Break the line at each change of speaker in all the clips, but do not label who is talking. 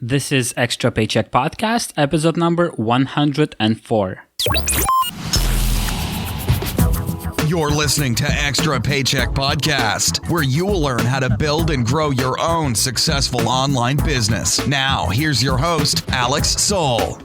This is Extra Paycheck Podcast, episode number 104.
You're listening to Extra Paycheck Podcast, where you will learn how to build and grow your own successful online business. Now, here's your host, Alex Soul.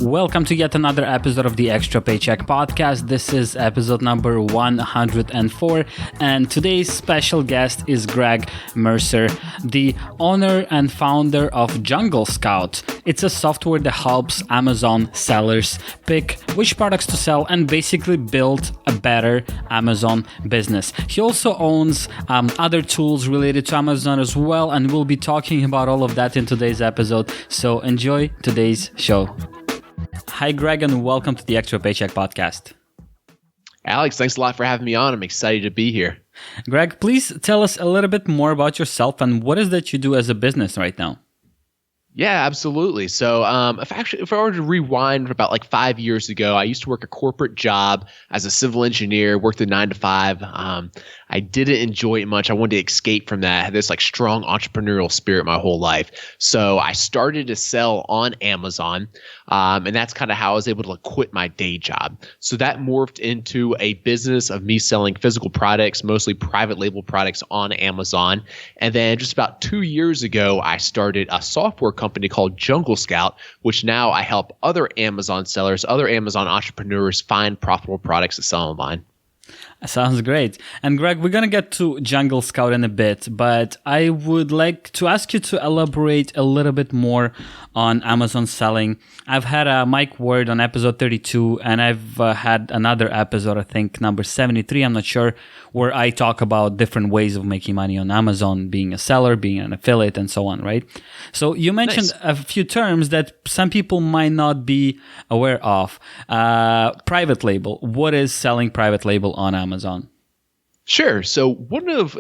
Welcome to yet another episode of the Extra Paycheck Podcast. This is episode number 104, and today's special guest is Greg Mercer, the owner and founder of Jungle Scout. It's a software that helps Amazon sellers pick which products to sell and basically build a better Amazon business. He also owns other tools related to Amazon as well, and we'll be talking about all of that in today's episode. So enjoy today's show. Hi, Greg, and welcome to the Extra Paycheck Podcast.
Alex, thanks a lot for having me on. I'm excited to be here.
Greg, please tell us a little bit more about yourself and what is that you do as a business right now?
Yeah, absolutely. So if I were to rewind about like 5 years ago, I used to work a corporate job as a civil engineer, worked a 9 to 5. I didn't enjoy it much. I wanted to escape from that. I had this like strong entrepreneurial spirit my whole life. So I started to sell on Amazon. And that's kind of how I was able to quit my day job. So that morphed into a business of me selling physical products, mostly private label products on Amazon. And then just about 2 years ago, I started a software company called Jungle Scout, which now I help other Amazon sellers, other Amazon entrepreneurs find profitable products to sell online.
Sounds great. And Greg, we're going to get to Jungle Scout in a bit, but I would like to ask you to elaborate a little bit more on Amazon selling. I've had Mike Ward on episode 32, and I've had another episode, I think number 73, I'm not sure, where I talk about different ways of making money on Amazon, being a seller, being an affiliate, and so on, right? So you mentioned a few terms that some people might not be aware of. Private label. What is selling private label on Amazon?
Sure. So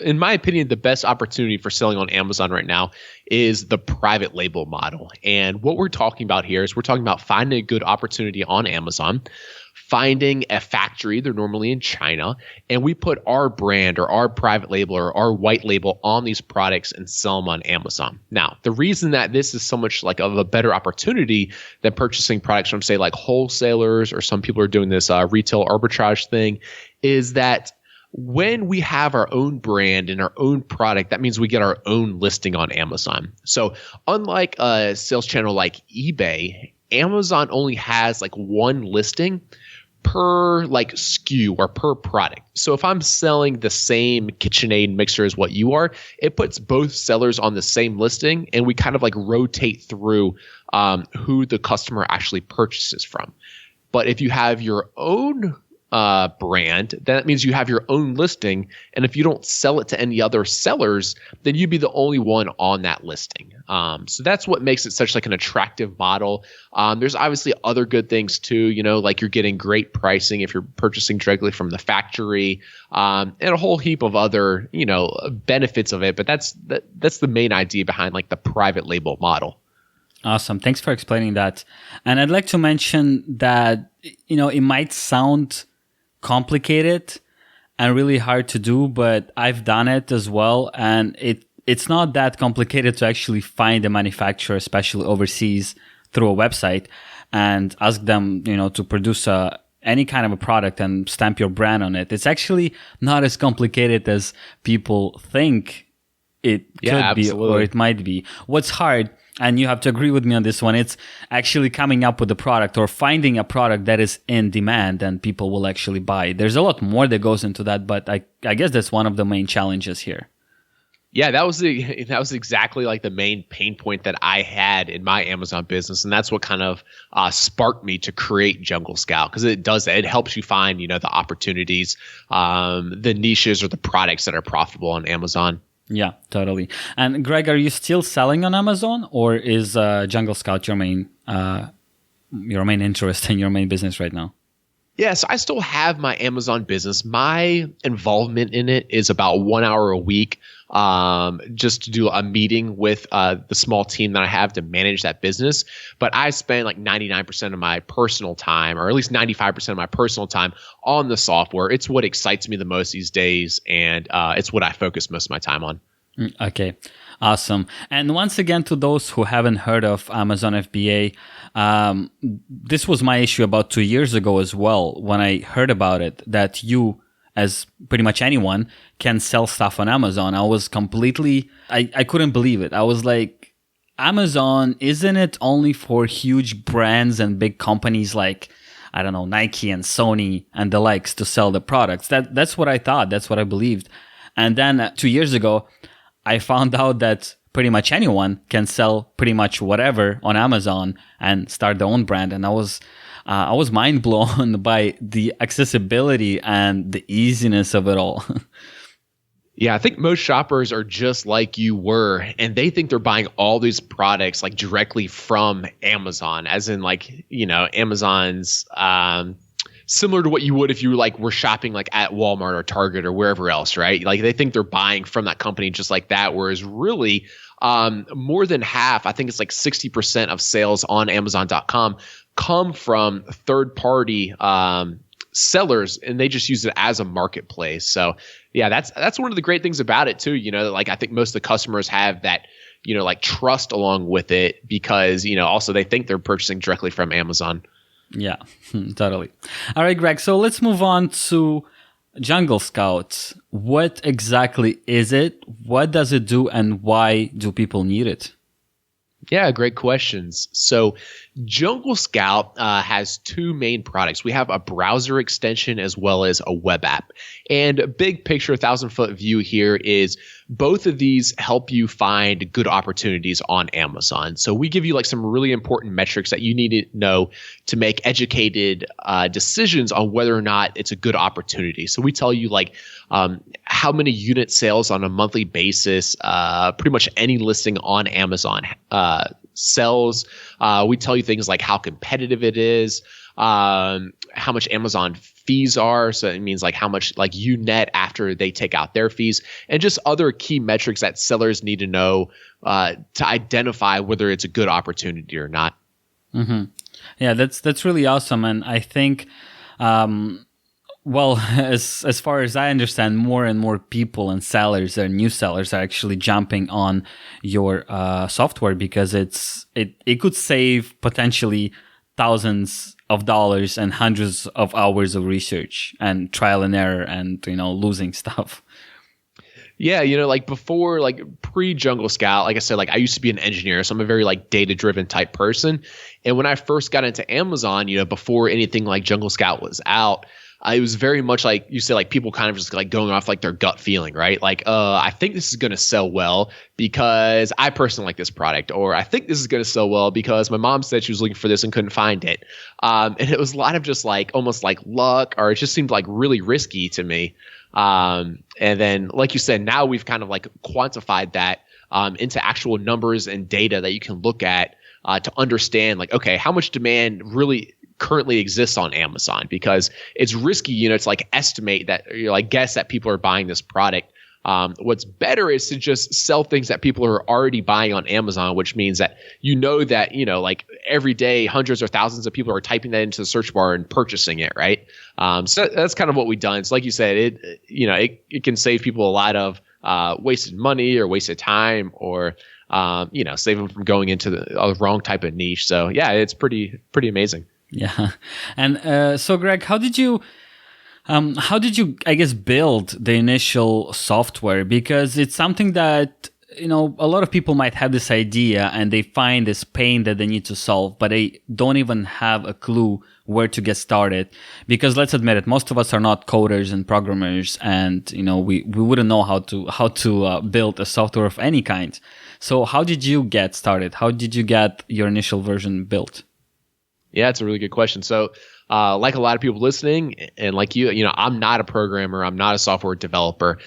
in my opinion, the best opportunity for selling on Amazon right now is the private label model. And what we're talking about here is we're talking about finding a good opportunity on Amazon, finding a factory, they're normally in China, and we put our brand or our private label or our white label on these products and sell them on Amazon. Now, the reason that this is so much like of a better opportunity than purchasing products from say like wholesalers, or some people are doing this retail arbitrage thing, is that when we have our own brand and our own product, that means we get our own listing on Amazon. So unlike a sales channel like eBay, Amazon only has like one listing per like SKU or per product. So if I'm selling the same KitchenAid mixer as what you are, it puts both sellers on the same listing, and we kind of like rotate through who the customer actually purchases from. But if you have your own brand, that means you have your own listing, and if you don't sell it to any other sellers, then you'd be the only one on that listing. So that's what makes it such like an attractive model. There's obviously other good things too, like you're getting great pricing if you're purchasing directly from the factory, and a whole heap of other, benefits of it. But that's the main idea behind like the private label model.
Awesome. Thanks for explaining that. And I'd like to mention that, it might sound complicated and really hard to do, but I've done it as well, and it's not that complicated to actually find a manufacturer, especially overseas, through a website and ask them to produce any kind of a product and stamp your brand on it. It's actually not as complicated as people think it could be, or it might be. What's hard, and you have to agree with me on this one, it's actually coming up with a product or finding a product that is in demand and people will actually buy. There's a lot more that goes into that, but I guess that's one of the main challenges here.
Yeah, that was exactly like the main pain point that I had in my Amazon business, and that's what kind of sparked me to create Jungle Scout, because it helps you find the opportunities, the niches or the products that are profitable on Amazon.
Yeah, totally. And Greg, are you still selling on Amazon, or is Jungle Scout your main interest in your main business right now?
Yeah, so I still have my Amazon business. My involvement in it is about 1 hour a week, just to do a meeting with the small team that I have to manage that business. But I spend like 99% of my personal time, or at least 95% of my personal time on the software. It's what excites me the most these days, and it's what I focus most of my time on.
Okay. Awesome. And once again, to those who haven't heard of Amazon FBA, this was my issue about 2 years ago as well, when I heard about it, that you, as pretty much anyone, can sell stuff on Amazon. I was completely, I couldn't believe it. I was like, Amazon, isn't it only for huge brands and big companies like, I don't know, Nike and Sony and the likes to sell the products? That's what I thought. That's what I believed. And then 2 years ago, I found out that pretty much anyone can sell pretty much whatever on Amazon and start their own brand. And I was mind blown by the accessibility and the easiness of it all.
Yeah, I think most shoppers are just like you were, and they think they're buying all these products like directly from Amazon, as in like, Amazon's similar to what you would if you were shopping like at Walmart or Target or wherever else, right? Like they think they're buying from that company just like that, whereas really more than half, I think it's like 60% of sales on Amazon.com come from third-party sellers, and they just use it as a marketplace. So yeah, that's one of the great things about it too. Like I think most of the customers have that, like trust along with it because, also they think they're purchasing directly from Amazon.
Yeah, totally. All right, Greg. So let's move on to Jungle Scouts. What exactly is it? What does it do? And why do people need it?
Yeah, great questions. So Jungle Scout has two main products. We have a browser extension as well as a web app. And a big picture, 1,000-foot view here is both of these help you find good opportunities on Amazon. So we give you like some really important metrics that you need to know to make educated decisions on whether or not it's a good opportunity. So we tell you like how many unit sales on a monthly basis, pretty much any listing on Amazon sells. We tell you things like how competitive it is, how much Amazon fees are. So it means like how much like you net after they take out their fees, and just other key metrics that sellers need to know to identify whether it's a good opportunity or not.
Mm-hmm. Yeah, that's really awesome. And I think, well, as far as I understand, more and more people and sellers and new sellers are actually jumping on your software because it could save potentially thousands of dollars and hundreds of hours of research and trial and error and losing stuff.
Yeah, like before, like pre-Jungle Scout, like I said, like I used to be an engineer, so I'm a very like data-driven type person. And when I first got into Amazon, before anything like Jungle Scout was out, it was very much like you say, like people kind of just like going off like their gut feeling, right? Like, I think this is going to sell well because I personally like this product, or I think this is going to sell well because my mom said she was looking for this and couldn't find it. And it was a lot of just like almost like luck, or it just seemed like really risky to me. And then, like you said, now we've kind of like quantified that into actual numbers and data that you can look at to understand like, okay, how much demand really currently exists on Amazon, because it's risky, to like estimate that, like guess that people are buying this product. What's better is to just sell things that people are already buying on Amazon, which means that that like every day hundreds or thousands of people are typing that into the search bar and purchasing it, right? So that's kind of what we've done. So like you said, it can save people a lot of wasted money or wasted time, or save them from going into the wrong type of niche. So yeah, it's pretty amazing.
Yeah. And so Greg, how did you, I guess, build the initial software? Because it's something that, a lot of people might have this idea and they find this pain that they need to solve, but they don't even have a clue where to get started. Because let's admit it, most of us are not coders and programmers, and, we wouldn't know how to build a software of any kind. So how did you get started? How did you get your initial version built?
Yeah, it's a really good question. So like a lot of people listening, and like you, I'm not a programmer. I'm not a software developer.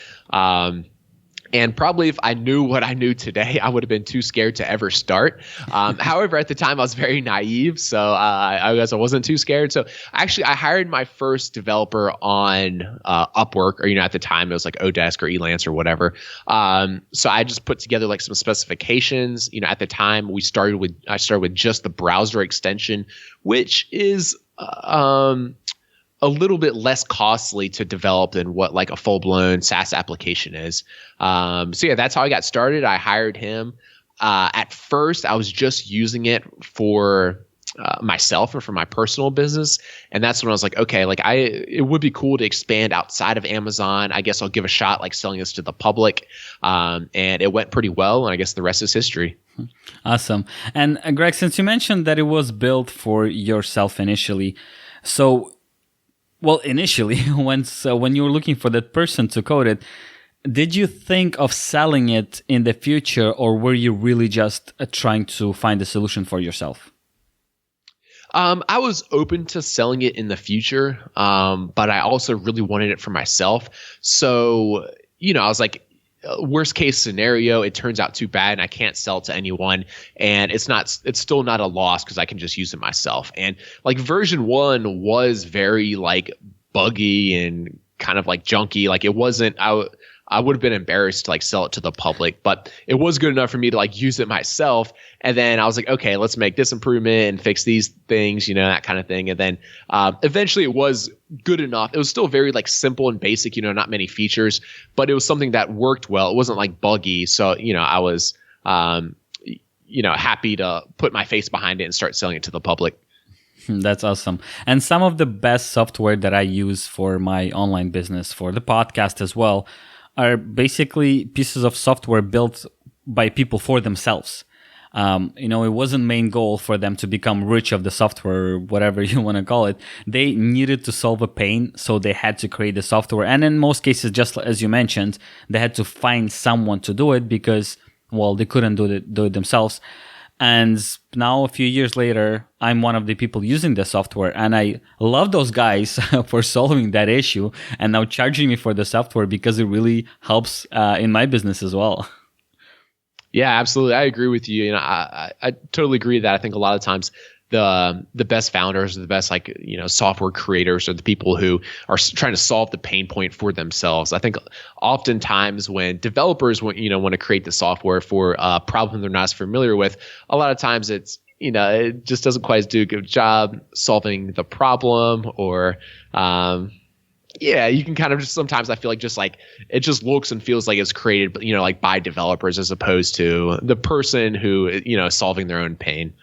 And probably if I knew what I knew today, I would have been too scared to ever start. However, at the time, I was very naive. So I guess I wasn't too scared. So actually, I hired my first developer on Upwork, or, at the time, it was like Odesk or Elance or whatever. So I just put together like some specifications. At the time, I started with just the browser extension, which is a little bit less costly to develop than what like a full-blown SaaS application is. So yeah, that's how I got started. I hired him. At first, I was just using it for myself or for my personal business, and that's when I was like, okay, like it would be cool to expand outside of Amazon. I guess I'll give a shot, like selling this to the public, and it went pretty well. And I guess the rest is history.
Awesome. And Greg, since you mentioned that it was built for yourself initially, so well, initially when you were looking for that person to code it, did you think of selling it in the future, or were you really just trying to find a solution for yourself?
I was open to selling it in the future, but I also really wanted it for myself. So, I was like, worst case scenario, it turns out too bad and I can't sell it to anyone. And it's still not a loss because I can just use it myself. And like version 1 was very like buggy and kind of like junky. Like it wasn't, I would have been embarrassed to like sell it to the public, but it was good enough for me to like use it myself. And then I was like, okay, let's make this improvement and fix these things, that kind of thing. And then eventually it was good enough. It was still very like simple and basic, not many features, but it was something that worked well. It wasn't like buggy. So, I was, happy to put my face behind it and start selling it to the public.
That's awesome. And some of the best software that I use for my online business, for the podcast as well, are basically pieces of software built by people for themselves. It wasn't main goal for them to become rich of the software or whatever you want to call it. They needed to solve a pain, so they had to create the software. And in most cases, just as you mentioned, they had to find someone to do it because, well, they couldn't do it themselves. And now, a few years later, I'm one of the people using the software, and I love those guys for solving that issue and now charging me for the software because it really helps in my business as well.
Yeah, absolutely. I agree with you. I totally agree that I think a lot of times the best founders, the best software creators are the people who are trying to solve the pain point for themselves. I think oftentimes when developers want to create the software for a problem they're not as familiar with, a lot of times it's it just doesn't quite do a good job solving the problem, or you can kind of just sometimes I feel like just like it just looks and feels like it's created, like by developers as opposed to the person who is solving their own pain.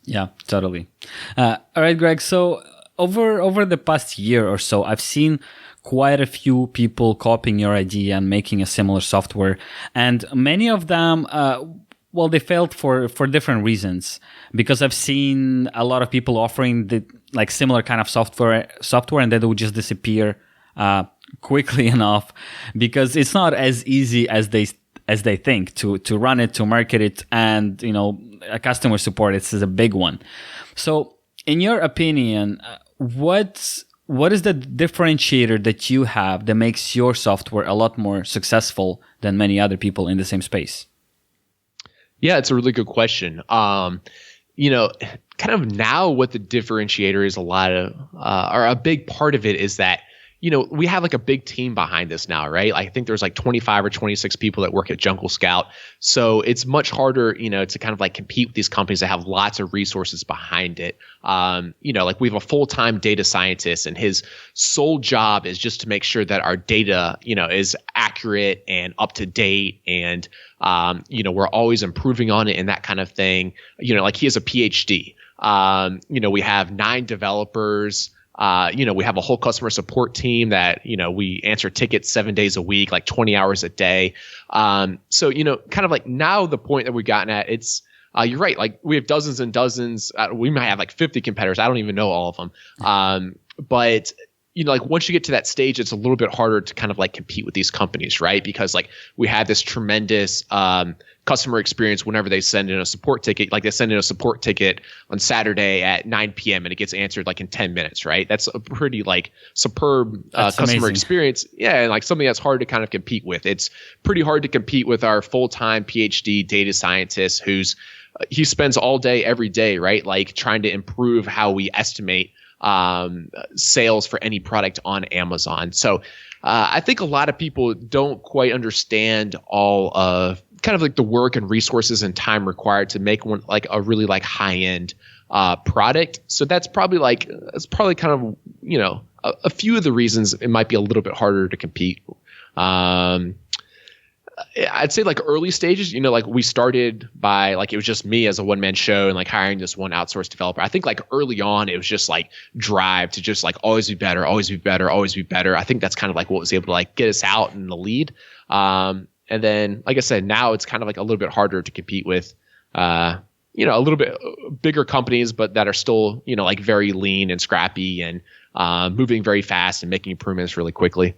Yeah, totally. All right, Greg. So over the past year or so, I've seen quite a few people copying your idea and making a similar software. And many of them, they failed for different reasons. Because I've seen a lot of people offering the similar kind of software, and that would just disappear quickly enough because it's not as easy as they think to run it, to market it, and a customer support is a big one. So in your opinion, what is the differentiator that you have that makes your software a lot more successful than many other people in the same space?
Yeah, it's a really good question. Kind of now what the differentiator is or a big part of it is that we have like a big team behind this now, right? I think there's like 25 or 26 people that work at Jungle Scout. So it's much harder, to kind of like compete with these companies that have lots of resources behind it. Like we have a full-time data scientist, and his sole job is just to make sure that our data, is accurate and up to date, and we're always improving on it and that kind of thing. Like he has a PhD. We have 9 developers. We have a whole customer support team that, we answer tickets 7 days a week, like 20 hours a day. So, kind of like now the point that we've gotten at, it's, you're right. Like we have dozens and dozens, we might have like 50 competitors. I don't even know all of them. But like once you get to that stage, it's a little bit harder to kind of like compete with these companies, right? Because like we have this tremendous customer experience whenever they send in a support ticket. Like they send in a support ticket on Saturday at 9 p.m. and it gets answered like in 10 minutes, right? That's a pretty like superb customer experience. Yeah, and like something that's hard to kind of compete with. It's pretty hard to compete with our full-time PhD data scientist he spends all day, every day, right? Like trying to improve how we estimate sales for any product on Amazon. So I think a lot of people don't quite understand all of kind of like the work and resources and time required to make one like a really like high end product. So that's probably kind of a few of the reasons it might be a little bit harder to compete. I'd say like early stages, like we started by like, it was just me as a one-man show and like hiring this one outsourced developer. I think like early on, it was just like drive to just like always be better, always be better, always be better. I think that's kind of like what was able to like get us out in the lead. And then, like I said, now it's kind of like a little bit harder to compete with, a little bit bigger companies, but that are still, like very lean and scrappy and moving very fast and making improvements really quickly.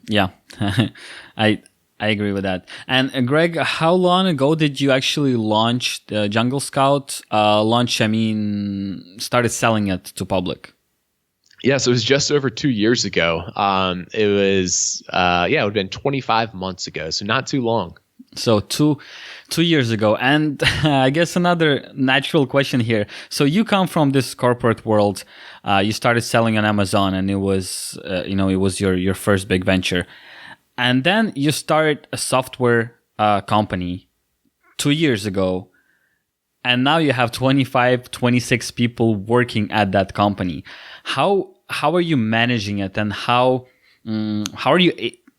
Yeah, I agree with that. And Greg, how long ago did you actually launch the Jungle Scout? Started selling it to public?
Yes, it was just over 2 years ago. It was, it would have been 25 months ago, so not too long.
So two years ago. And I guess another natural question here. So you come from this corporate world. You started selling on Amazon, and it was, it was your first big venture. And then you start a software company 2 years ago. And now you have 25, 26 people working at that company. How are you managing it, and how are you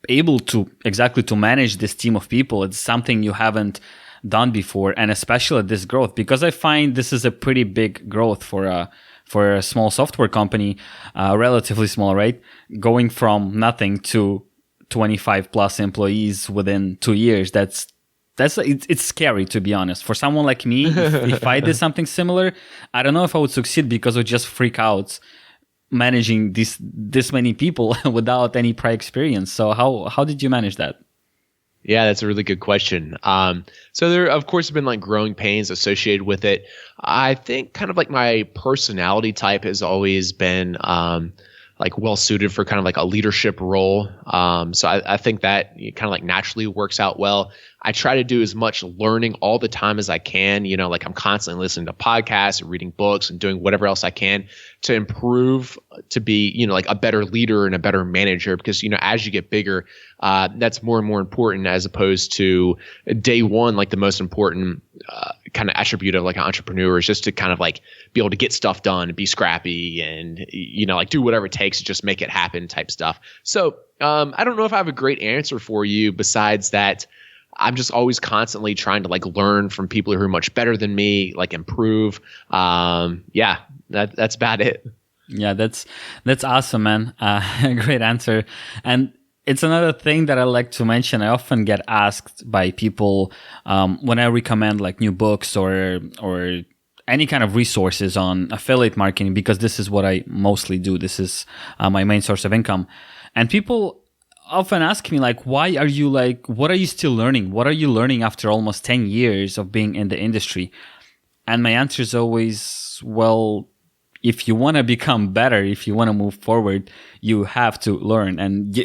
able to manage this team of people? It's something you haven't done before, and especially at this growth, because I find this is a pretty big growth for a small software company, relatively small, right? Going from nothing to 25 plus employees within 2 years. It's scary, to be honest. For someone like me, if I did something similar, I don't know if I would succeed, because I would just freak out managing this many people without any prior experience. So how did you manage that?
Yeah, that's a really good question. So there, of course, have been like growing pains associated with it. I think kind of like my personality type has always been like well suited for kind of like a leadership role. So I think that kind of like naturally works out well. I try to do as much learning all the time as I can. Like I'm constantly listening to podcasts and reading books and doing whatever else I can to improve, to be, like a better leader and a better manager, because, as you get bigger, that's more and more important, as opposed to day one. Like the most important kind of attribute of like an entrepreneur is just to kind of like be able to get stuff done and be scrappy and, like do whatever it takes to just make it happen type stuff. So I don't know if I have a great answer for you besides that. I'm just always constantly trying to like learn from people who are much better than me, like improve. That's about it.
Yeah, that's awesome, man. Great answer. And it's another thing that I like to mention. I often get asked by people when I recommend like new books or any kind of resources on affiliate marketing, because this is what I mostly do. This is my main source of income. And people often ask me like, what are you still learning? What are you learning after almost 10 years of being in the industry? And my answer is always, well, if you want to become better, if you want to move forward, you have to learn, and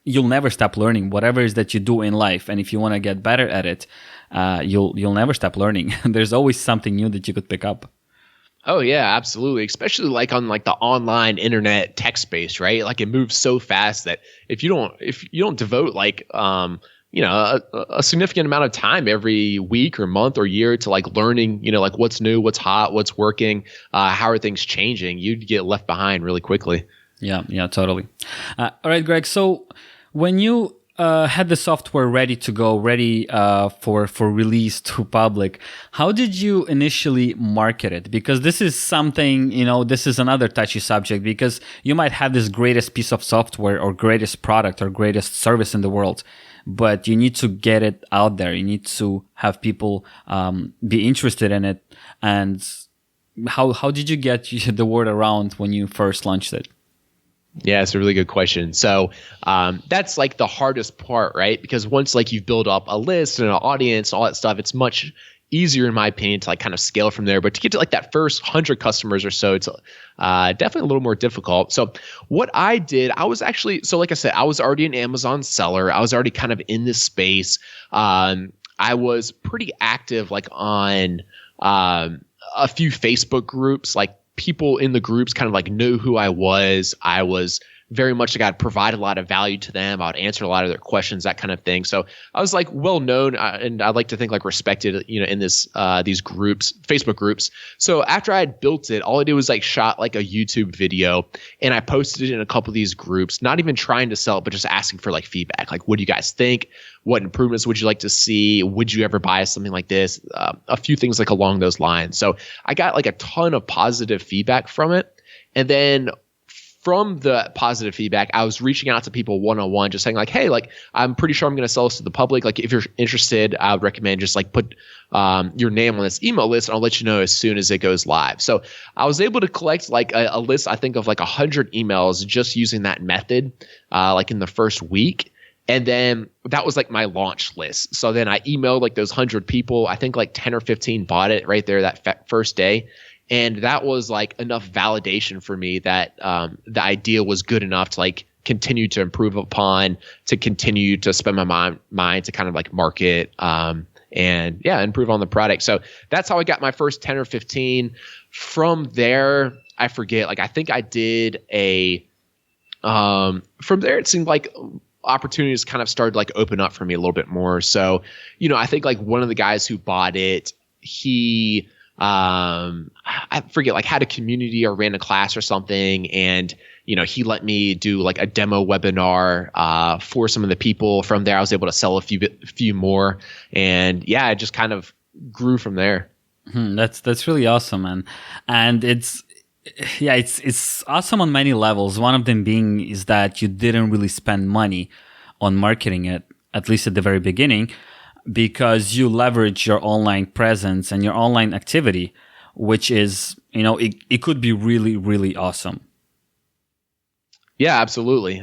you'll never stop learning, whatever it is that you do in life. And if you want to get better at it, you'll never stop learning. There's always something new that you could pick up.
Oh yeah, absolutely. Especially like on like the online internet tech space, right? Like it moves so fast that if you don't devote like a significant amount of time every week or month or year to like learning, like what's new, what's hot, what's working, how are things changing, you'd get left behind really quickly.
Yeah, totally. All right, Greg. So when you had the software ready to go, ready for release to public, how did you initially market it? Because this is something, this is another touchy subject, because you might have this greatest piece of software or greatest product or greatest service in the world, but you need to get it out there. You need to have people be interested in it. And how did you get the word around when you first launched it?
Yeah, it's a really good question. So that's like the hardest part, right? Because once like you've built up a list and an audience, all that stuff, it's much easier, in my opinion, to like kind of scale from there. But to get to like that first 100 customers or so, it's definitely a little more difficult. So what I did, I was actually, so like I said, I was already an Amazon seller. I was already kind of in this space. I was pretty active like on a few Facebook groups. Like people in the groups kind of like knew who I was. I was very much like I'd provide a lot of value to them. I'd answer a lot of their questions, that kind of thing. So I was like well known, and I like to think like respected, in this these groups, Facebook groups. So after I had built it, all I did was like shot like a YouTube video, and I posted it in a couple of these groups, not even trying to sell it, but just asking for like feedback. Like, what do you guys think? What improvements would you like to see? Would you ever buy something like this? A few things like along those lines. So I got like a ton of positive feedback from it. And then from the positive feedback, I was reaching out to people one-on-one, just saying like, hey, like, I'm pretty sure I'm going to sell this to the public. Like, if you're interested, I would recommend just like put your name on this email list, and I'll let you know as soon as it goes live. So I was able to collect like a list, I think, of like 100 emails just using that method, like in the first week. And then that was like my launch list. So then I emailed like those 100 people. I think like 10 or 15 bought it right there that first day. And that was like enough validation for me that the idea was good enough to like continue to improve upon, to continue to spend my mind to kind of like market and improve on the product. So that's how I got my first 10 or 15. From there, I forget, like I think I did from there it seemed like opportunities kind of started like open up for me a little bit more. So, I think like one of the guys who bought it, he I forget, like had a community or ran a class or something, and he let me do like a demo webinar for some of the people. From there I was able to sell a few more, and it just kind of grew from there.
That's really awesome, man. And it's awesome on many levels. One of them being is that you didn't really spend money on marketing it, at least at the very beginning, because you leverage your online presence and your online activity, which is, it could be really, really awesome.
Yeah, absolutely.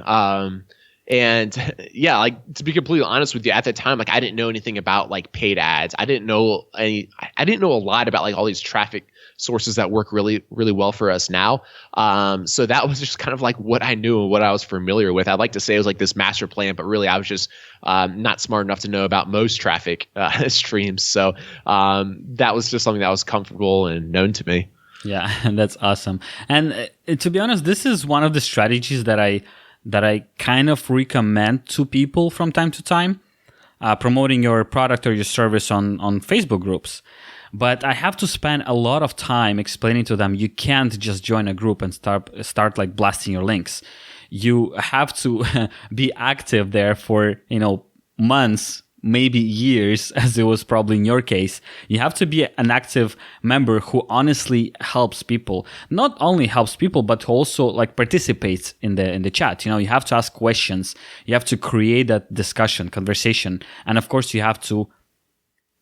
And like to be completely honest with you, at the time, like I didn't know anything about like paid ads. I didn't know a lot about like all these traffic sources that work really, really well for us now. So that was just kind of like what I knew and what I was familiar with. I'd like to say it was like this master plan, but really I was just not smart enough to know about most traffic streams. So that was just something that was comfortable and known to me.
Yeah, that's awesome. And to be honest, this is one of the strategies that I kind of recommend to people from time to time, promoting your product or your service on Facebook groups. But I have to spend a lot of time explaining to them, you can't just join a group and start like blasting your links. You have to be active there for, months, maybe years, as it was probably in your case. You have to be an active member who honestly helps people. Not only helps people, but also like participates in the chat. You have to ask questions. You have to create that discussion, conversation. And of course, you have to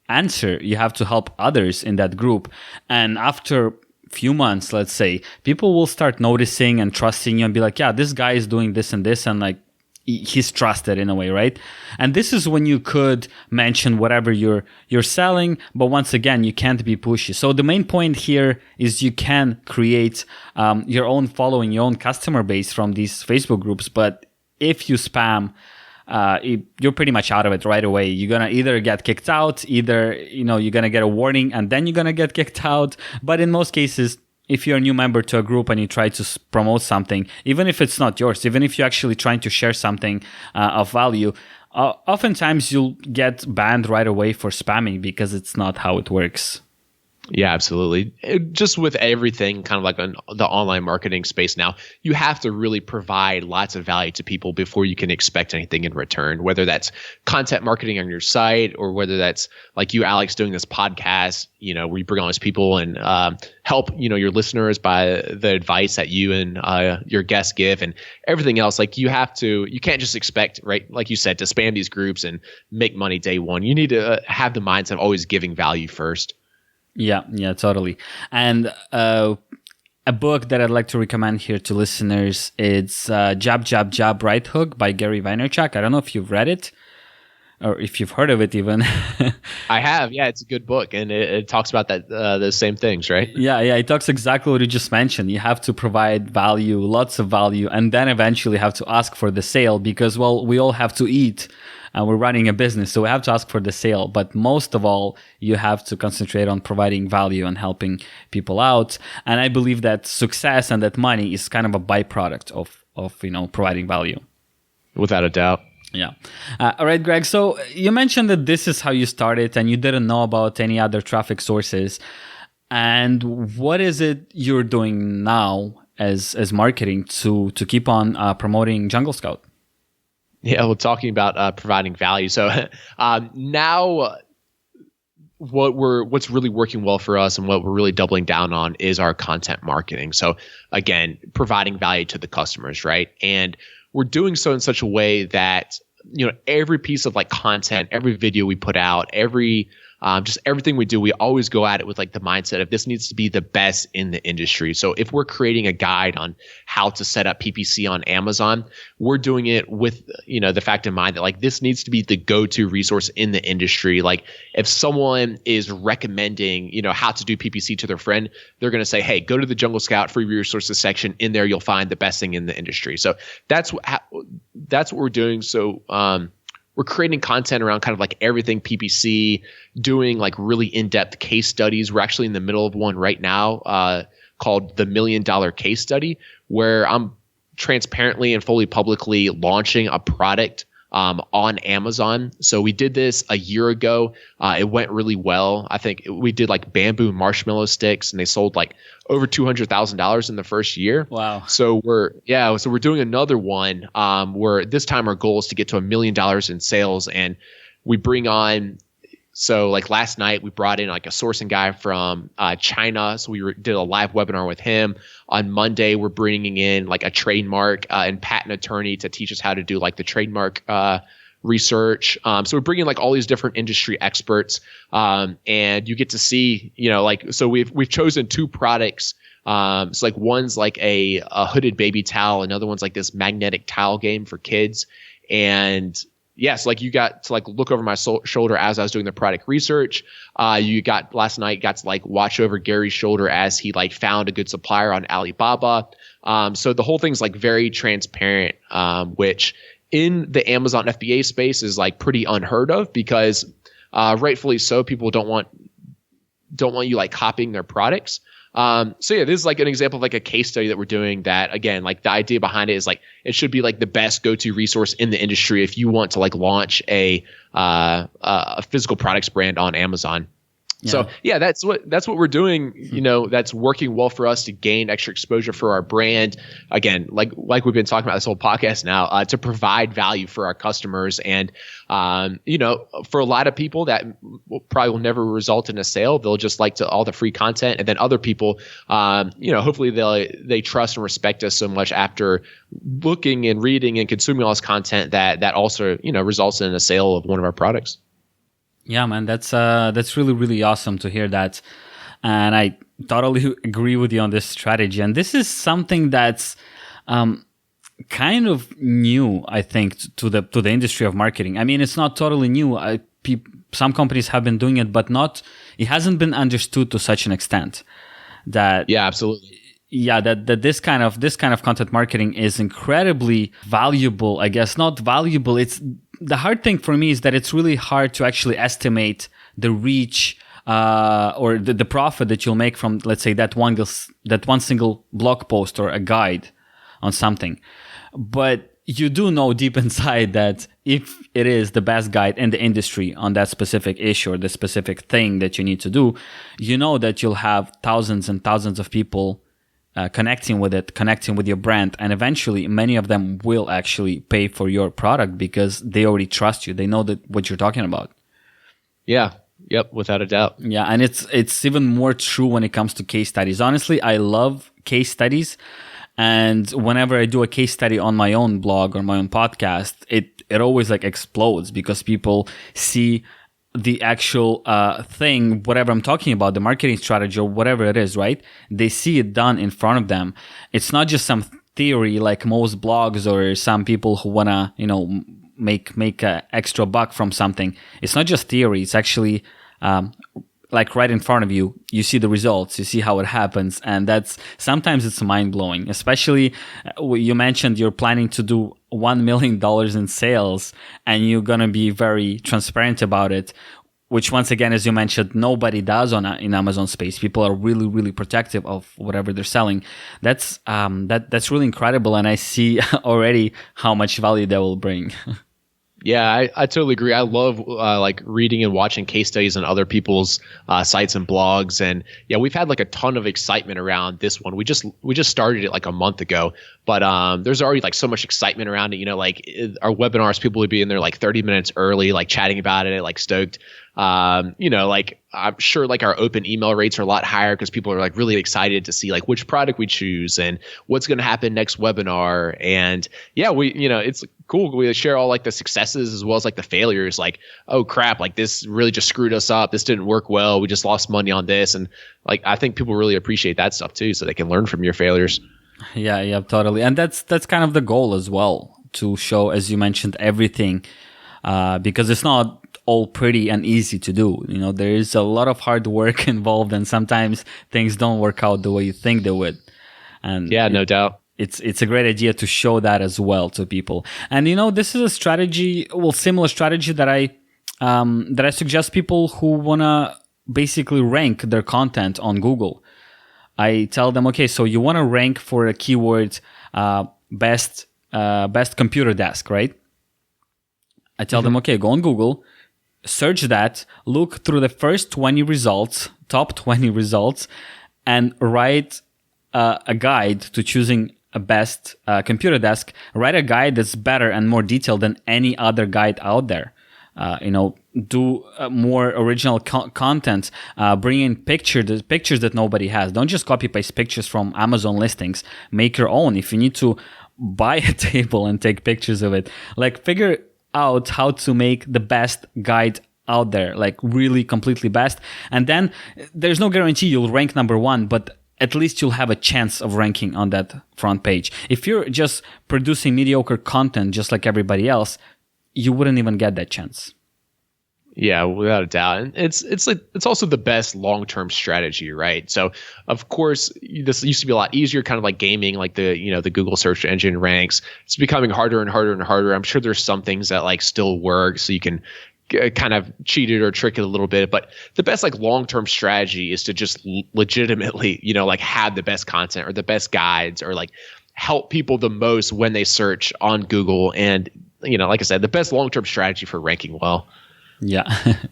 answer. You have to help others in that group. And after few months, let's say, people will start noticing and trusting you and be like, yeah, this guy is doing this and this, and like he's trusted in a way, right? And this is when you could mention whatever you're selling, but once again, you can't be pushy. So the main point here is you can create your own following, your own customer base from these Facebook groups. But if you spam, you're pretty much out of it right away. You're going to either get kicked out, either, you're going to get a warning and then you're going to get kicked out. But in most cases, if you're a new member to a group and you try to promote something, even if it's not yours, even if you're actually trying to share something of value, oftentimes you'll get banned right away for spamming because it's not how it works.
Yeah, absolutely. Just with everything kind of like on the online marketing space now, you have to really provide lots of value to people before you can expect anything in return, whether that's content marketing on your site or whether that's like you, Alex, doing this podcast, where you bring on these people and help, your listeners by the advice that you and your guests give and everything else. Like you can't just expect, right, like you said, to spam these groups and make money day one. You need to have the mindset of always giving value first.
Yeah, totally. And a book that I'd like to recommend here to listeners, it's Jab, Jab, Jab, Right Hook by Gary Vaynerchuk. I don't know if you've read it or if you've heard of it even.
I have. Yeah, it's a good book. And it talks about that the same things, right?
Yeah. It talks exactly what you just mentioned. You have to provide value, lots of value, and then eventually have to ask for the sale because, well, we all have to eat. And we're running a business, so we have to ask for the sale. But most of all, you have to concentrate on providing value and helping people out. And I believe that success and that money is kind of a byproduct of of providing value.
Without a doubt.
Yeah. All right, Greg. So you mentioned that this is how you started and you didn't know about any other traffic sources. And what is it you're doing now as marketing to keep on promoting Jungle Scout?
Yeah, well, talking about providing value. So now what's really working well for us and what we're really doubling down on is our content marketing. So again, providing value to the customers, right? And we're doing so in such a way that, every piece of like content, every video we put out, just everything we do, we always go at it with like the mindset of this needs to be the best in the industry. So if we're creating a guide on how to set up PPC on Amazon, we're doing it with, the fact in mind that like this needs to be the go-to resource in the industry. Like if someone is recommending, how to do PPC to their friend, they're going to say, hey, go to the Jungle Scout free resources section. In there, you'll find the best thing in the industry. So that's what we're doing. So, we're creating content around kind of like everything PPC, doing like really in-depth case studies. We're actually in the middle of one right now called the $1 Million Case Study, where I'm transparently and fully publicly launching a product on Amazon. So we did this a year ago. It went really well. I think we did like bamboo marshmallow sticks, and they sold like over $200,000 in the first year.
Wow.
So we're doing another one where this time our goal is to get to $1 million in sales, and we bring on. So like last night we brought in like a sourcing guy from China. So we did a live webinar with him. On Monday, we're bringing in like a trademark and patent attorney to teach us how to do like the trademark research. So we're bringing like all these different industry experts, and you get to see, so we've chosen two products. So like one's like a hooded baby towel, another one's like this magnetic towel game for kids, and yes, like you got to like look over my shoulder as I was doing the product research. You got last night got to like watch over Gary's shoulder as he like found a good supplier on Alibaba. So the whole thing's like very transparent, which in the Amazon FBA space is like pretty unheard of because rightfully so, people don't want you like copying their products. So yeah, this is like an example of like a case study that we're doing that, again, like the idea behind it is like, it should be like the best go-to resource in the industry if you want to like launch a physical products brand on Amazon. Yeah. So yeah, that's what we're doing. That's working well for us to gain extra exposure for our brand. Again, like we've been talking about this whole podcast now, to provide value for our customers. And for a lot of people that probably will never result in a sale. They'll just like to all the free content. And then other people, hopefully they trust and respect us so much after looking and reading and consuming all this content that also results in a sale of one of our products.
Yeah, man, that's really, really awesome to hear that. And I totally agree with you on this strategy. And this is something that's kind of new, I think, to the industry of marketing. I mean, it's not totally new. Some companies have been doing it, but it hasn't been understood to such an extent that.
Yeah, absolutely.
Yeah, that this kind of content marketing is incredibly valuable. I guess not valuable. It's the hard thing for me is that it's really hard to actually estimate the reach or the profit that you'll make from, let's say, that one single blog post or a guide on something. But you do know deep inside that if it is the best guide in the industry on that specific issue or the specific thing that you need to do, you know that you'll have thousands and thousands of people connecting with your brand, and eventually many of them will actually pay for your product because they already trust you. They know that what you're talking about.
Yeah. Yep. Without a doubt.
Yeah. And it's even more true when it comes to case studies. Honestly, I love case studies. And whenever I do a case study on my own blog or my own podcast, it always like explodes because people see the actual thing, whatever I'm talking about, the marketing strategy or whatever it is, right? They see it done in front of them. It's not just some theory like most blogs or some people who wanna, make a extra buck from something. It's not just theory. It's actually like right in front of you. You see the results. You see how it happens, and sometimes it's mind blowing. Especially you mentioned you're planning to do $1 million in sales, and you're gonna be very transparent about it. which once again, as you mentioned, nobody does in Amazon space. People are really, really protective of whatever they're selling. That's really incredible, and I see already how much value that will bring.
Yeah, I totally agree. I love like reading and watching case studies on other people's sites and blogs, and yeah, we've had like a ton of excitement around this one. We just started it like a month ago, but there's already like so much excitement around it. You know, like our webinars, people would be in there like 30 minutes early, like chatting about it, like stoked. You know, like I'm sure like our open email rates are a lot higher because people are like really excited to see like which product we choose and what's going to happen next webinar. And yeah, it's cool. We share all like the successes as well as like the failures. Like, oh crap, like this really just screwed us up. This didn't work well. We just lost money on this. And like, I think people really appreciate that stuff too, so they can learn from your failures.
Yeah, totally. And that's kind of the goal as well, to show, as you mentioned, everything, because it's not all pretty and easy to do. You know, there is a lot of hard work involved, and sometimes things don't work out the way you think they would. And
yeah, no doubt.
It's a great idea to show that as well to people. And you know, this is a strategy, similar strategy that I suggest people who wanna basically rank their content on Google. I tell them, okay, so you wanna rank for a keyword, best computer desk, right? I tell them, okay, go on Google, search that, look through the first 20 results, top 20 results, and write a guide to choosing a best computer desk. Write a guide that's better and more detailed than any other guide out there. Do more original content, bring in pictures that nobody has. Don't just copy paste pictures from Amazon listings. Make your own. If you need to buy a table and take pictures of it, like figure out how to make the best guide out there, like really completely best. And then there's no guarantee you'll rank number one, but at least you'll have a chance of ranking on that front page. If you're just producing mediocre content just like everybody else, you wouldn't even get that chance.
Yeah, without a doubt. And it's also the best long-term strategy, right? So of course, this used to be a lot easier, kind of like gaming, like the Google search engine ranks. It's becoming harder and harder and harder. I'm sure there's some things that like still work, so you can kind of cheat it or trick it a little bit. But the best like long-term strategy is to just legitimately, like have the best content or the best guides or like help people the most when they search on Google. And, like I said, the best long-term strategy for ranking well.
Yeah,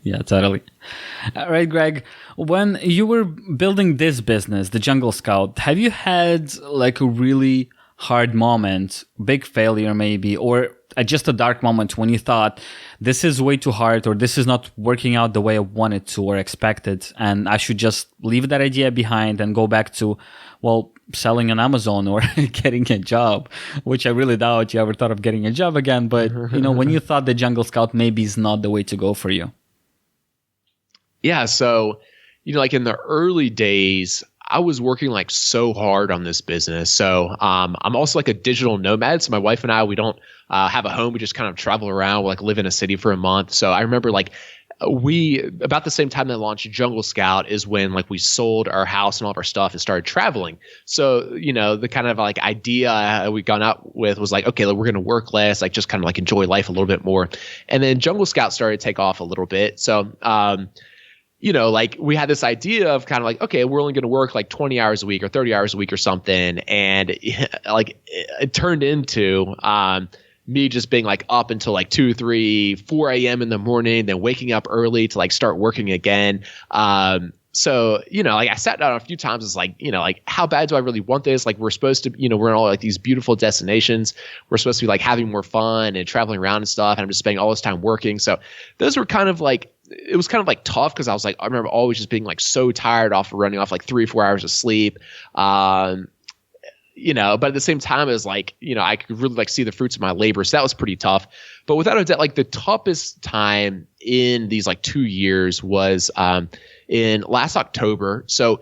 yeah, totally. All right, Greg, when you were building this business, the Jungle Scout, have you had like a really hard moment, big failure maybe, or just a dark moment when you thought this is way too hard or this is not working out the way I wanted to or expected, and I should just leave that idea behind and go back to, selling on Amazon or getting a job, which I really doubt you ever thought of getting a job again. But, when you thought the Jungle Scout maybe is not the way to go for you.
Yeah. So, like in the early days, I was working like so hard on this business. So I'm also like a digital nomad. So my wife and I, we don't have a home. We just kind of travel around, like live in a city for a month. So I remember like about the same time that launched Jungle Scout is when like we sold our house and all of our stuff and started traveling. So, the kind of like idea we gone out with was like, okay, we're going to work less, like just kind of like enjoy life a little bit more. And then Jungle Scout started to take off a little bit. So, like we had this idea of kind of like, okay, we're only going to work like 20 hours a week or 30 hours a week or something. And like it turned into, me just being like up until like 2, 3, 4 a.m. in the morning, then waking up early to like start working again. So, like I sat down a few times. It's like, like how bad do I really want this? Like we're supposed to, we're in all like these beautiful destinations. We're supposed to be like having more fun and traveling around and stuff. And I'm just spending all this time working. So those were kind of like, it was kind of like tough because I was like, I remember always just being like so tired off of running off like 3 or 4 hours of sleep. But at the same time, it was like, I could really like see the fruits of my labor. So that was pretty tough. But without a doubt, like the toughest time in these like 2 years was in last October. So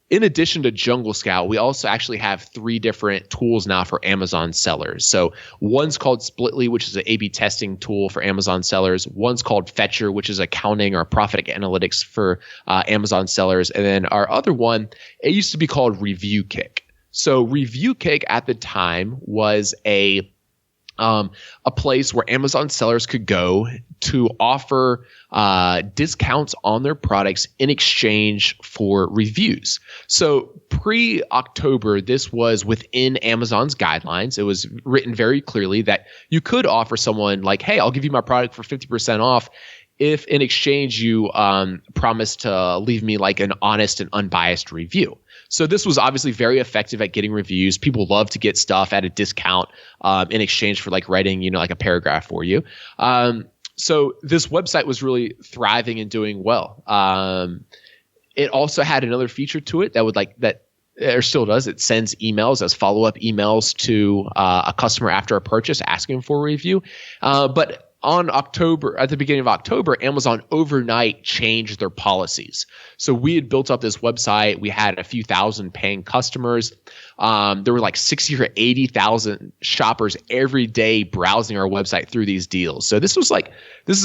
in addition to Jungle Scout, we also actually have 3 different tools now for Amazon sellers. So one's called Splitly, which is an A/B testing tool for Amazon sellers. One's called Fetcher, which is accounting or profit analytics for Amazon sellers. And then our other one, it used to be called Review Kick. So Review Kick at the time was a a place where Amazon sellers could go to offer discounts on their products in exchange for reviews. So pre-October, this was within Amazon's guidelines. It was written very clearly that you could offer someone like, hey, I'll give you my product for 50% off if in exchange you promise to leave me like an honest and unbiased review. So this was obviously very effective at getting reviews. People love to get stuff at a discount in exchange for like writing, like a paragraph for you. So this website was really thriving and doing well. It also had another feature to it that would or still does. It sends emails as follow-up emails to a customer after a purchase asking for a review. But at the beginning of October, Amazon overnight changed their policies. So we had built up this website. We had a few thousand paying customers. There were like 60 or 80,000 shoppers every day browsing our website through these deals. So this is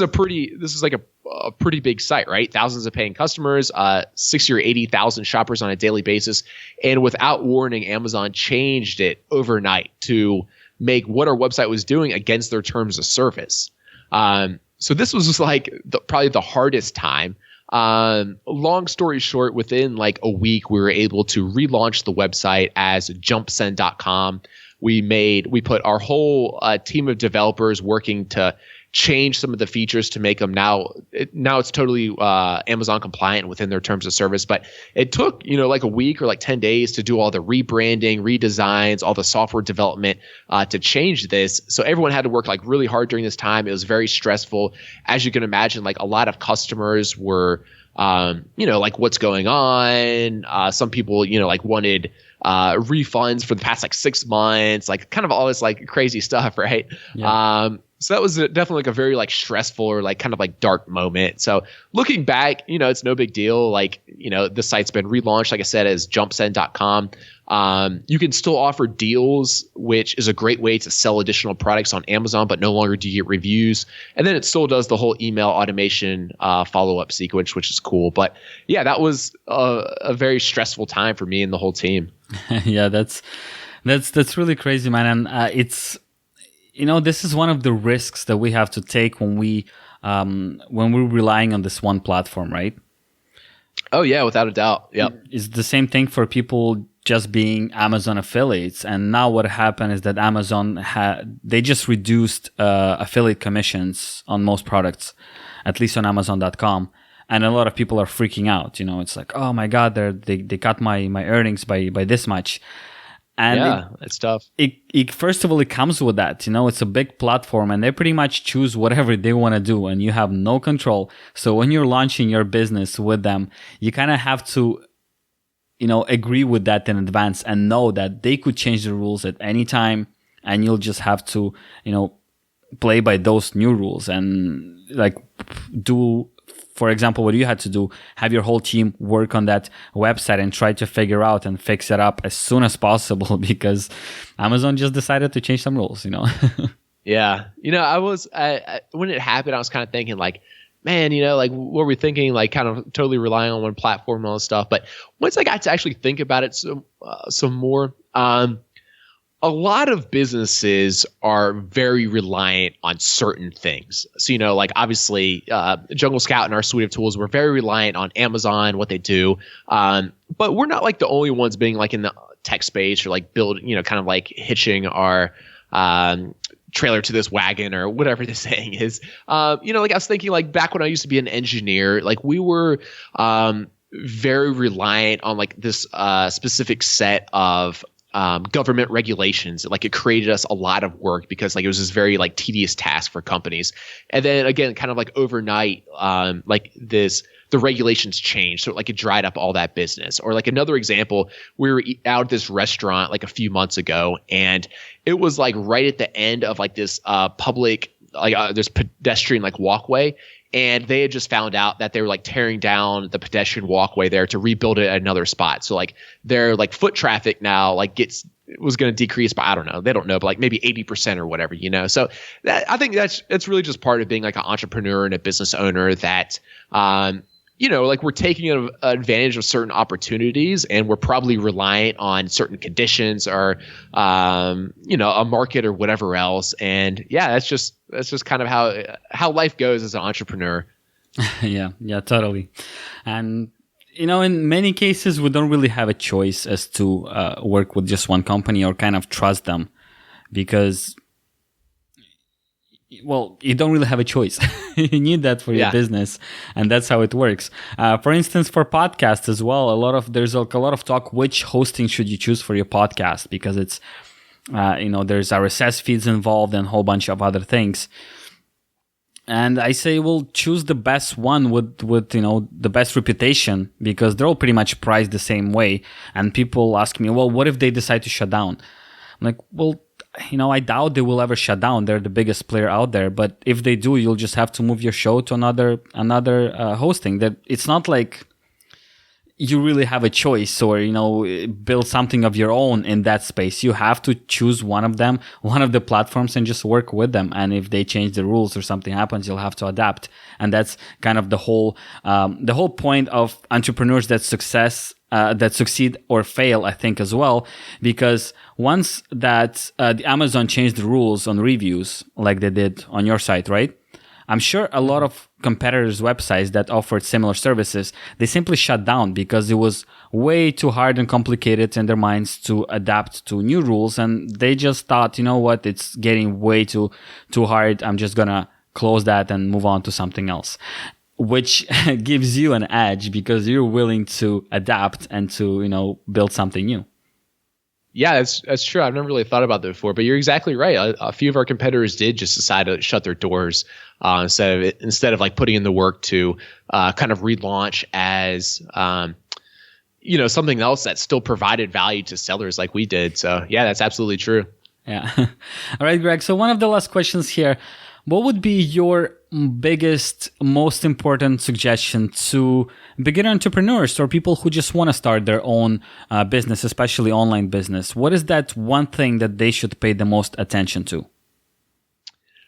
a pretty big site, right? Thousands of paying customers, 60 or 80,000 shoppers on a daily basis. And without warning, Amazon changed it overnight to make what our website was doing against their terms of service. So this was just like probably the hardest time. Long story short, within like a week, we were able to relaunch the website as jumpsend.com. We put our whole team of developers working to change some of the features to make them now it's totally Amazon compliant within their terms of service. But it took like a week or like 10 days to do all the rebranding, redesigns, all the software development to change this. So everyone had to work like really hard during this time. It was very stressful. As you can imagine, like a lot of customers were like what's going on. Some people like wanted refunds for the past like 6 months, like kind of all this like crazy stuff, right? Yeah. So that was definitely like a very like stressful or like kind of like dark moment. So looking back, it's no big deal. Like, the site's been relaunched, like I said, as jumpsend.com. You can still offer deals, which is a great way to sell additional products on Amazon, but no longer do you get reviews. And then it still does the whole email automation follow-up sequence, which is cool. But yeah, that was a very stressful time for me and the whole team.
Yeah, that's really crazy, man. And it's this is one of the risks that we have to take when we're relying on this one platform, right?
Oh yeah, without a doubt. Yeah,
it's the same thing for people just being Amazon affiliates. And now what happened is that Amazon they just reduced affiliate commissions on most products, at least on Amazon.com. And a lot of people are freaking out. It's like, oh my God, they cut my earnings by this much. And
yeah, it's tough.
It first of all, it comes with that. It's a big platform and they pretty much choose whatever they want to do and you have no control. So when you're launching your business with them, you kind of have to, agree with that in advance and know that they could change the rules at any time and you'll just have to, play by those new rules and like do, for example, what you had to do, have your whole team work on that website and try to figure out and fix it up as soon as possible because Amazon just decided to change some rules,
Yeah. I when it happened, I was kind of thinking like, man, like what were we thinking? Like kind of totally relying on one platform and all this stuff. But once I got to actually think about it some more, a lot of businesses are very reliant on certain things. So, like obviously Jungle Scout and our suite of tools, we're very reliant on Amazon, what they do. But we're not like the only ones being like in the tech space or like build, kind of like hitching our trailer to this wagon or whatever the saying is. Like I was thinking like back when I used to be an engineer, like we were very reliant on like this specific set of government regulations. Like it created us a lot of work because like it was this very like tedious task for companies. And then again, kind of like overnight, the regulations changed. So like it dried up all that business. Or like another example, we were out at this restaurant like a few months ago and it was like right at the end of like this public, this pedestrian like walkway. And they had just found out that they were like tearing down the pedestrian walkway there to rebuild it at another spot. So like their like foot traffic now like was going to decrease by, I don't know, they don't know, but like maybe 80% or whatever, So I think it's really just part of being like an entrepreneur and a business owner that like we're taking advantage of certain opportunities, and we're probably reliant on certain conditions or, a market or whatever else. And yeah, that's just kind of how life goes as an entrepreneur.
Yeah, totally. And, in many cases, we don't really have a choice as to work with just one company or kind of trust them because, well, you don't really have a choice. You need that for your business, and that's how it works. For instance, for podcasts as well, there's a lot of talk which hosting should you choose for your podcast because it's, there's RSS feeds involved and a whole bunch of other things. And I say, well, choose the best one with the best reputation because they're all pretty much priced the same way. And people ask me, well, what if they decide to shut down? I'm like, well, I doubt they will ever shut down. They're the biggest player out there. But if they do, you'll just have to move your show to another hosting. That it's not like you really have a choice or, build something of your own in that space. You have to choose one of the platforms and just work with them. And if they change the rules or something happens, you'll have to adapt. And that's kind of the whole point of entrepreneurs that succeed or fail, I think, as well, because once that the Amazon changed the rules on reviews like they did on your site, right? I'm sure a lot of competitors' websites that offered similar services, they simply shut down because it was way too hard and complicated in their minds to adapt to new rules. And they just thought, it's getting way too hard. I'm just going to close that and move on to something else, which gives you an edge because you're willing to adapt and to, build something new.
Yeah, that's true. I've never really thought about that before, but you're exactly right. A few of our competitors did just decide to shut their doors instead of like putting in the work to kind of relaunch as something else that still provided value to sellers like we did. So yeah, that's absolutely true.
Yeah. All right, Greg. So one of the last questions here. What would be your biggest, most important suggestion to beginner entrepreneurs or people who just want to start their own business, especially online business? What is that one thing that they should pay the most attention to?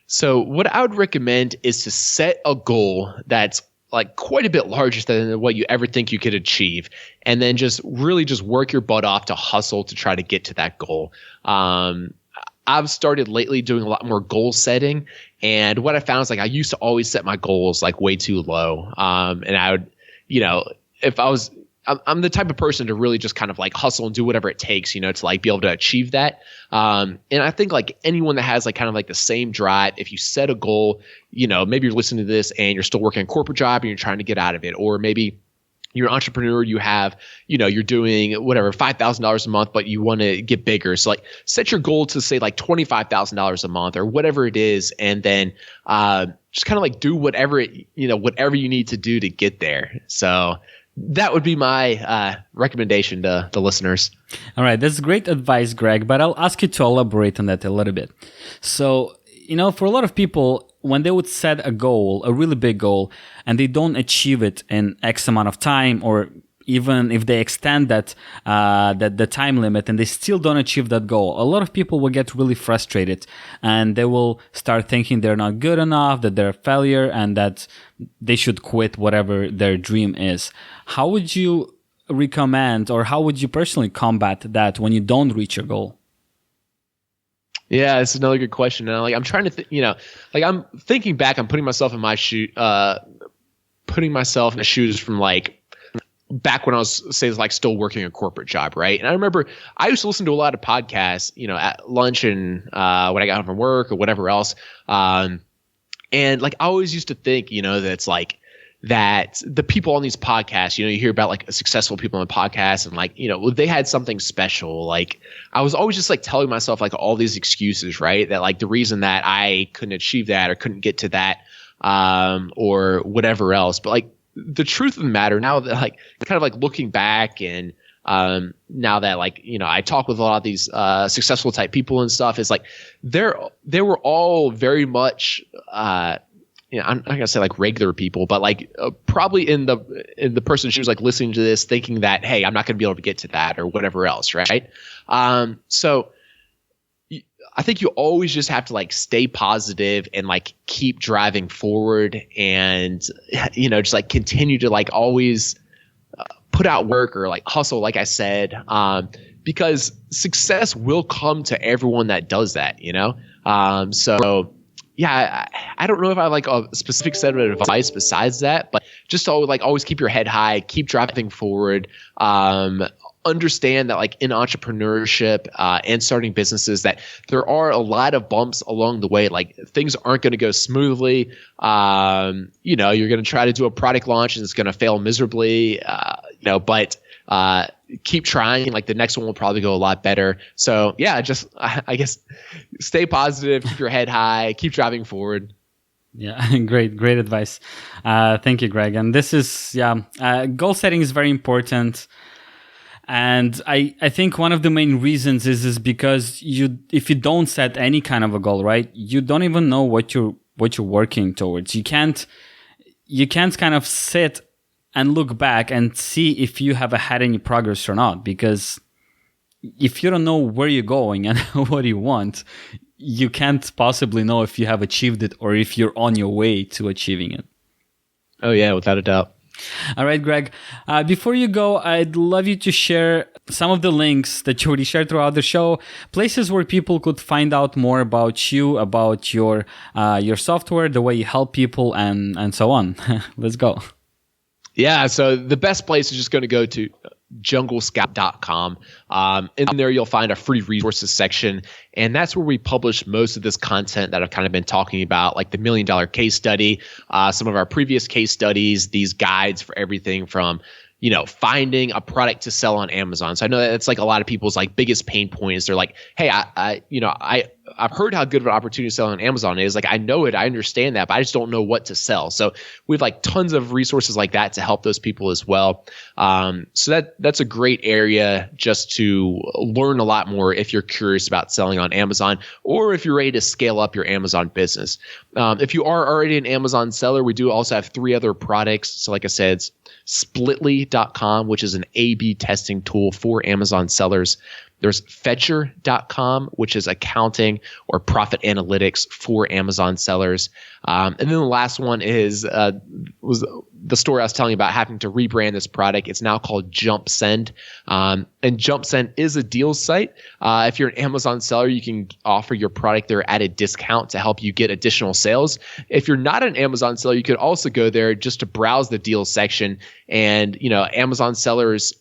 So what I would recommend is to set a goal that's like quite a bit larger than what you ever think you could achieve. And then just really just work your butt off to hustle to try to get to that goal. I've started lately doing a lot more goal setting. And what I found is like I used to always set my goals like way too low. And I would, if I'm the type of person to really just kind of like hustle and do whatever it takes, to like be able to achieve that. And I think like anyone that has like kind of like the same drive, if you set a goal, maybe you're listening to this and you're still working a corporate job and you're trying to get out of it, or maybe you're an entrepreneur, you have, you're doing whatever, $5,000 a month, but you want to get bigger. So like set your goal to say like $25,000 a month or whatever it is. And then just kind of like do whatever you need to do to get there. So that would be my recommendation to the listeners.
All right. That's great advice, Greg, but I'll ask you to elaborate on that a little bit. So, for a lot of people, when they would set a goal, a really big goal, and they don't achieve it in X amount of time, or even if they extend that the time limit and they still don't achieve that goal, a lot of people will get really frustrated and they will start thinking they're not good enough, that they're a failure, and that they should quit whatever their dream is. How would you recommend, or how would you personally combat that when you don't reach your goal?
Yeah, it's another good question. Now, like I'm trying to, I'm thinking back. I'm putting myself in the shoes from like back when I was still working a corporate job, right? And I remember I used to listen to a lot of podcasts, at lunch and when I got home from work or whatever else. And like I always used to think, that's like that the people on these podcasts, you hear about like successful people on the podcast and like, they had something special. Like I was always just like telling myself like all these excuses, right? That like the reason that I couldn't achieve that or couldn't get to that, or whatever else. But like the truth of the matter now that like kind of like looking back and, now that like, I talk with a lot of these, successful type people and stuff, is like they were all very much, I'm not gonna say like regular people, but like probably in the person she was like listening to this, thinking that, hey, I'm not gonna be able to get to that or whatever else, right? So I think you always just have to like stay positive and like keep driving forward and, just like continue to like always put out work or like hustle, like I said, because success will come to everyone that does that, So yeah, I don't know if I have like a specific set of advice besides that, but just to like always keep your head high, keep driving forward. Understand that like in entrepreneurship and starting businesses that there are a lot of bumps along the way. Like things aren't going to go smoothly. You're going to try to do a product launch and it's going to fail miserably. But keep trying. Like the next one will probably go a lot better. So yeah, just I guess stay positive, keep your head high, keep driving forward.
Yeah, great advice. Thank you, Greg. And this is goal setting is very important. And I think one of the main reasons is because if you don't set any kind of a goal, right, you don't even know what you're working towards. You can't kind of sit and look back and see if you have had any progress or not, because if you don't know where you're going and what you want, you can't possibly know if you have achieved it or if you're on your way to achieving it.
Oh yeah, without a doubt.
All right, Greg, before you go, I'd love you to share some of the links that you already shared throughout the show, places where people could find out more about you, about your software, the way you help people, and so on. Let's go.
Yeah, so the best place is just going to go to junglescout.com. In there, you'll find a free resources section. And that's where we publish most of this content that I've kind of been talking about, like the $1 Million Case Study, some of our previous case studies, these guides for everything from finding a product to sell on Amazon. So I know that's like a lot of people's like biggest pain point is they're like, hey, I've heard how good of an opportunity to sell on Amazon is. Like, I know it, I understand that, but I just don't know what to sell. So we have like tons of resources like that to help those people as well. So that's a great area just to learn a lot more if you're curious about selling on Amazon or if you're ready to scale up your Amazon business. If you are already an Amazon seller, we do also have 3 other products. So like I said, it's Splitly.com, which is an A/B testing tool for Amazon sellers. There's Fetcher.com, which is accounting or profit analytics for Amazon sellers. And then the last one was the story I was telling you about having to rebrand this product. It's now called JumpSend. And JumpSend is a deals site. If you're an Amazon seller, you can offer your product there at a discount to help you get additional sales. If you're not an Amazon seller, you could also go there just to browse the deals section. And, Amazon sellers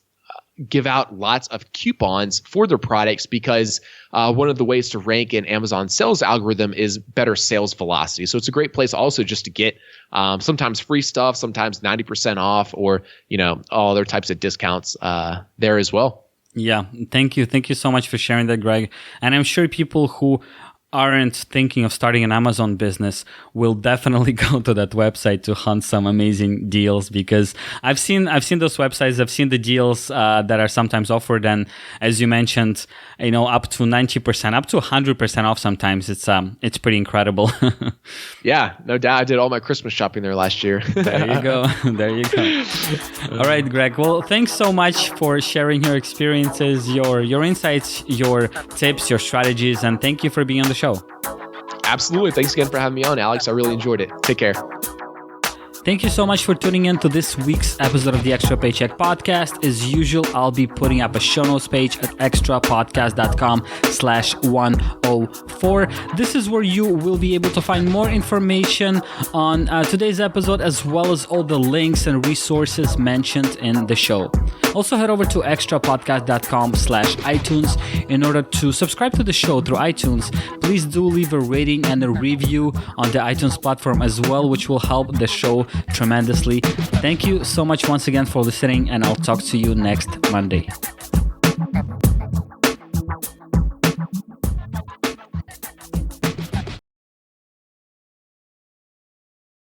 give out lots of coupons for their products because one of the ways to rank in Amazon sales algorithm is better sales velocity. So it's a great place also just to get sometimes free stuff, sometimes 90% off, or all other types of discounts there as well.
Yeah, thank you so much for sharing that, Greg. And I'm sure people who aren't thinking of starting an Amazon business will definitely go to that website to hunt some amazing deals, because I've seen those websites. I've seen the deals that are sometimes offered, and as you mentioned, up to 90%, up to 100% off. Sometimes it's pretty incredible.
Yeah, no doubt. I did all my Christmas shopping there last year.
There you go. All right, Greg. Well, thanks so much for sharing your experiences, your insights, your tips, your strategies, and thank you for being on the show.
Absolutely. Thanks again for having me on, Alex. I really enjoyed it. Take care.
Thank you so much for tuning in to this week's episode of the Extra Paycheck Podcast. As usual, I'll be putting up a show notes page at extrapodcast.com/104. This is where you will be able to find more information on today's episode, as well as all the links and resources mentioned in the show. Also, head over to extrapodcast.com/iTunes in order to subscribe to the show through iTunes. Please do leave a rating and a review on the iTunes platform as well, which will help the show tremendously. Thank you so much once again for listening, and I'll talk to you next Monday.